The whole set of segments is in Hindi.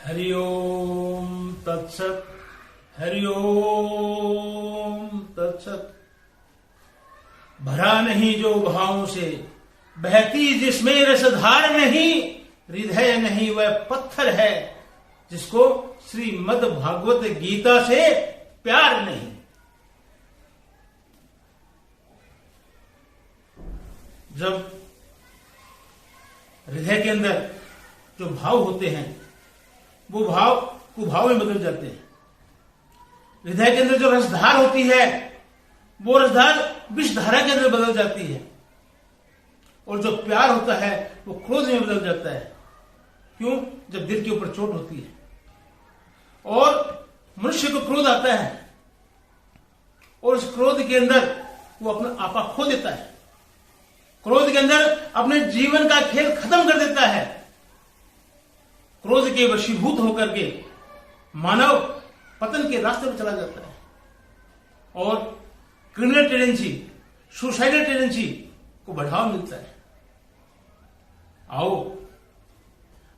हरि ओम तत्सत। हरि ओम तत्सत। भरा नहीं जो भावों से, बहती जिसमें रसधार नहीं, हृदय नहीं वह पत्थर है जिसको श्रीमद् भागवत गीता से प्यार नहीं। जब हृदय के अंदर जो भाव होते हैं वो भाव कुभाव में बदल जाते हैं। हृदय के अंदर जो रसधार होती है वो रसधार विषधारा के अंदर बदल जाती है, और जो प्यार होता है वो क्रोध में बदल जाता है। क्यों? जब दिल के ऊपर चोट होती है और मनुष्य को क्रोध आता है और उस क्रोध के अंदर वो अपना आपा खो देता है, क्रोध के अंदर अपने जीवन का खेल खत्म कर देता है। क्रोध के वशीभूत होकर के मानव पतन के रास्ते पर चला जाता है और क्रिमिनल टेंडेंसी, सुसाइडल टेंडेंसी को बढ़ावा मिलता है। आओ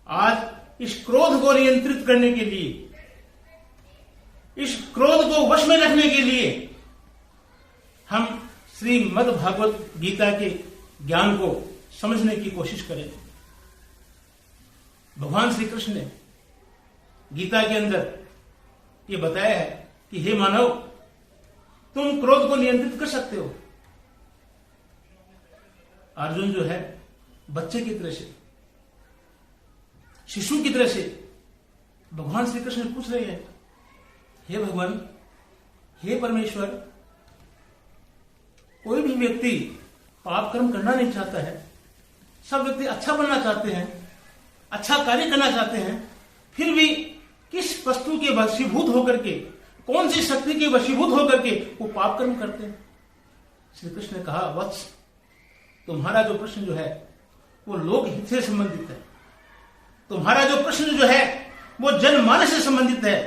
आज इस क्रोध को नियंत्रित करने के लिए, इस क्रोध को वश में रखने के लिए हम श्रीमद् भागवत गीता के ज्ञान को समझने की कोशिश करें। भगवान श्री कृष्ण ने गीता के अंदर ये बताया है कि हे मानव, तुम क्रोध को नियंत्रित कर सकते हो। अर्जुन जो है बच्चे की तरह से, शिशु की तरह से भगवान श्री कृष्ण पूछ रहे हैं, हे भगवान, हे परमेश्वर, कोई भी व्यक्ति पाप कर्म करना नहीं चाहता है, सब व्यक्ति अच्छा बनना चाहते हैं, अच्छा कार्य करना चाहते हैं, फिर भी किस वस्तु के वशीभूत होकर के, कौन सी शक्ति के वशीभूत होकर के वो पाप कर्म करते हैं? श्री कृष्ण ने कहा, वत्स, तुम्हारा जो प्रश्न जो है वो लोक हित से संबंधित है, तुम्हारा जो प्रश्न जो है वो जनमानस से संबंधित है,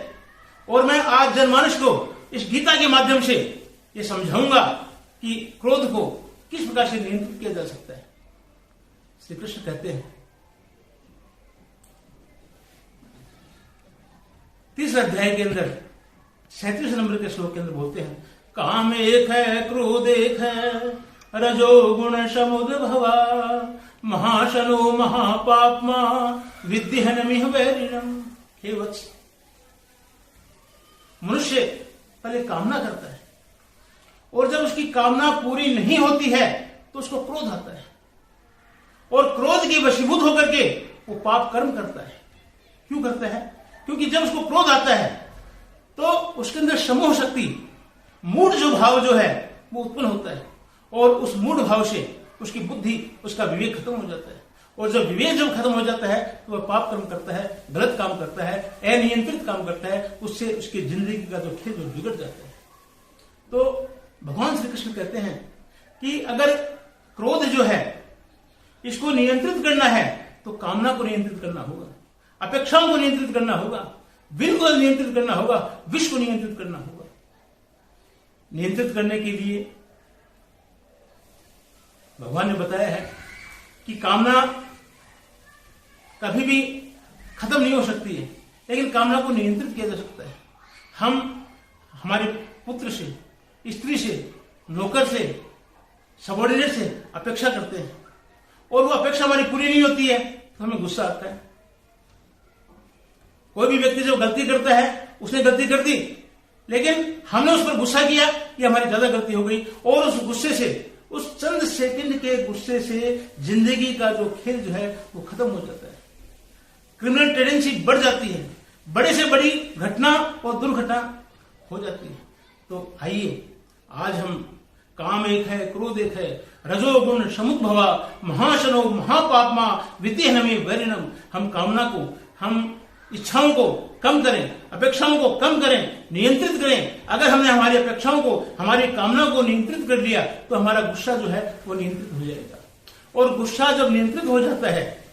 और मैं आज जनमानस को इस गीता के माध्यम से ये समझाऊंगा कि क्रोध को किस प्रकार से नियंत्रित किया जा सकता है। श्री कृष्ण कहते हैं 30 अध्याय के अंदर 37 नंबर के श्लोक के अंदर बोलते हैं, काम एक है, क्रोध एक है, रजो गुण समुद्भवा, महाशनो महापापमा, विद्यहनमिह वैरिणम्। हे वत्स, मनुष्य पहले कामना करता है और जब उसकी कामना पूरी नहीं होती है तो उसको क्रोध आता है, और क्रोध के वशीभूत होकर के वो पाप कर्म करता है। क्यों करता है? क्योंकि जब उसको क्रोध आता है तो उसके अंदर समूह शक्ति, मूढ़ जो भाव जो है वो उत्पन्न होता है, और उस मूढ़ भाव से उसकी बुद्धि, उसका विवेक खत्म हो जाता है, और जब विवेक जब खत्म हो जाता है तो वह पाप कर्म करता है, गलत काम करता है, अनियंत्रित काम करता है, उससे उसकी जिंदगी का जो खेल जो बिगड़ जाता है। तो भगवान श्री कृष्ण कहते हैं कि अगर क्रोध जो है इसको नियंत्रित करना है तो कामना को नियंत्रित करना होगा, अपेक्षाओं को नियंत्रित करना होगा, विल को नियंत्रित करना होगा, विष को नियंत्रित करना होगा। नियंत्रित करने के लिए भगवान ने बताया है कि कामना कभी भी खत्म नहीं हो सकती है, लेकिन कामना को नियंत्रित किया जा सकता है। हम हमारे पुत्र से, स्त्री से, नौकर से, सबॉर्डिनेट से अपेक्षा करते हैं, और वो अपेक्षा हमारी पूरी नहीं होती है तो हमें गुस्सा आता है। कोई भी व्यक्ति जो गलती करता है, उसने गलती कर दी, लेकिन हमने उस पर गुस्सा किया कि हमारी ज्यादा गलती हो गई, और उस गुस्से से, उस चंद सेकंड के गुस्से से जिंदगी का जो खेल जो है वो खत्म हो जाता है। क्रिमिनल टेंडेंसी बढ़ जाती है, बड़े से बड़ी घटना और दुर्घटना हो जाती है। तो आइए आज हम काम एक है, क्रोध एक है, रजोगुण समुद्भवा, महाशनो महापापमा, विद्यहनमिह वैरिणम्। हम कामना को, हम इच्छाओं को कम करें, अपेक्षाओं को कम करें, नियंत्रित करें। अगर हमने हमारी अपेक्षाओं को, हमारी कामनाओं को नियंत्रित कर लिया तो हमारा गुस्सा जो है वो नियंत्रित हो जाएगा, और गुस्सा जब नियंत्रित हो जाता है,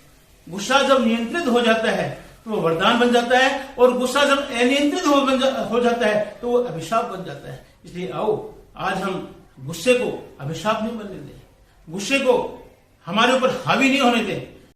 गुस्सा जब नियंत्रित हो जाता है तो वो वरदान बन जाता है, और गुस्सा जब अनियंत्रित हो जाता है तो वो अभिशाप बन जाता है। इसलिए आओ आज हम गुस्से को अभिशाप नहीं बनने दें, गुस्से को हमारे ऊपर हावी नहीं होने दें,